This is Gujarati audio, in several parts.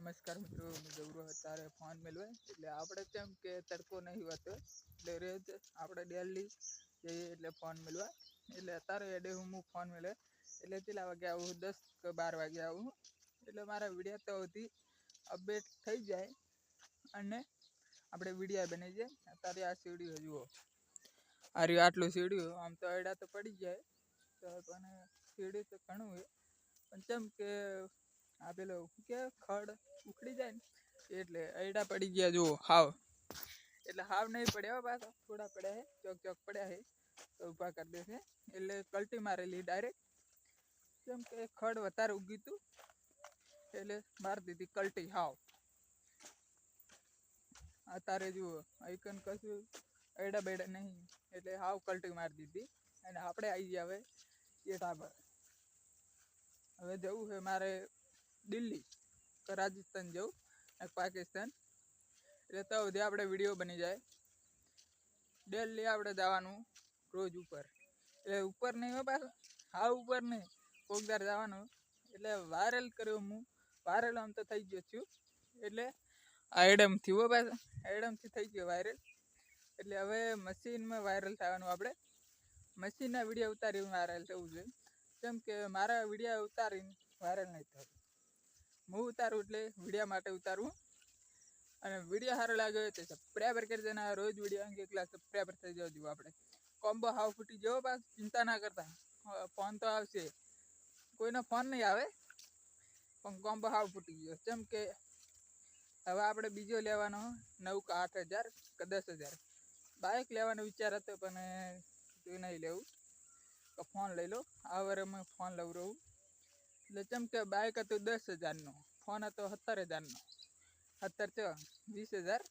નમસ્કાર મિત્રો, હું ગૌરવ તારે ફોન મેળવે એટલે આપણે કેમ કે તડકો નહીં હોતો એટલે રોજ આપણે ડેલી જઈએ એટલે ફોન મેળવા એટલે અત્યારે એડે હું ફોન મેળવે એટલે કેટલા વાગે આવું 10 કે 12 વાગે આવું એટલે મારા વિડીયો તો સુધી અપડેટ થઈ જાય અને આપણે વિડીયો બની જાય. અત્યારે આ સીડીઓ જુઓ, આ રહ્યું આટલું સીડીઓ, આમ તો એડા તો પડી જાય તો પણ સીડી તો ઘણું હોય પણ કેમ કે આ પેલો કે ખડ ઉખડી જાય ને એટલે એડા પડી ગયા જુઓ હાવ, એટલે હાવ નહીં પડ્યા પાછા થોડા પડ્યા હે, ચોક ચોક પડ્યા હે તો ઊભા કરી દેશે એટલે કલ્ટી મારેલી ડાયરેક્ટ, કેમ કે ખડ વધારે ઉગ્યું હતું એટલે મારી દીધી કલ્ટી હાવ. અત્યારે જુઓ આઈકન કશું એડા બેડા નહીં એટલે હાવ કલ્ટી મારી દીધી અને આપણે આવી ગયા હવે એટા પર. હવે જવું છે મારે દિલ્હી કે રાજસ્થાન જવું અને પાકિસ્તાન, એટલે તો સુધી આપણે વિડીયો બની જાય. ડેલી આપણે જવાનું રોજ ઉપર, એટલે ઉપર નહીં હો પાછું, હા ઉપર નહીં, કોકદાર જવાનું એટલે વાયરલ કર્યો હું, વાયરલ આમ તો થઈ ગયો છું એટલે આ એડમથી હો પાછું, એડમથી થઈ ગયો વાયરલ એટલે હવે મશીનમાં વાયરલ થવાનું. આપણે મશીનના વિડીયો ઉતારી વાયરલ થવું જોઈએ, કેમ કે મારા વિડીયો ઉતારીને વાયરલ નહીં થતું. હું ઉતારું એટલે વિડીયો માટે ઉતારું અને વિડીયો સારો લાગ્યો તો સબસ્ક્રાઈબર કરી દેના. રોજ વિડીયો અંગે એકલા સબસ્ક્રાઈબર થઈ જવું આપણે. કોમ્બો હાવ ફૂટી જવો પાસ, ચિંતા ના કરતા, ફોન તો આવશે, કોઈનો ફોન નહીં આવે પણ કોમ્બો હાવ ફૂટી ગયો. કેમ કે હવે આપણે બીજો લેવાનો 9 કે 8 હજાર કે 10 હજાર બાઇક લેવાનો વિચાર હતો પણ તું નહીં લેવું તો ફોન લઈ લો. આ વરે મેં ફોન લઉં રહું એટલે કેમ કે બાઇક હતું 10 હજારનો, ફોન હતો 17 હજારનો, 17 20 હજાર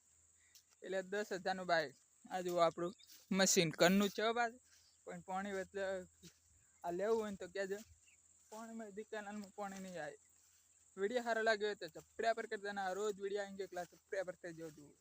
એટલે 10 હજારનું બાઇક. આ જુઓ આપણું મશીન ઘરનું છે બાદ પણ પાણી એટલે આ લેવું હોય ને તો કહેજો, પાણીમાં દુકાનમાં પાણી નહીં આવે. વિડીયો સારો લાગ્યો તો સબસ્ક્રાઈબર કરી દેના. રોજ વિડીયો આવીને એકલા સબસ્ક્રાઈબર થઈ જવું.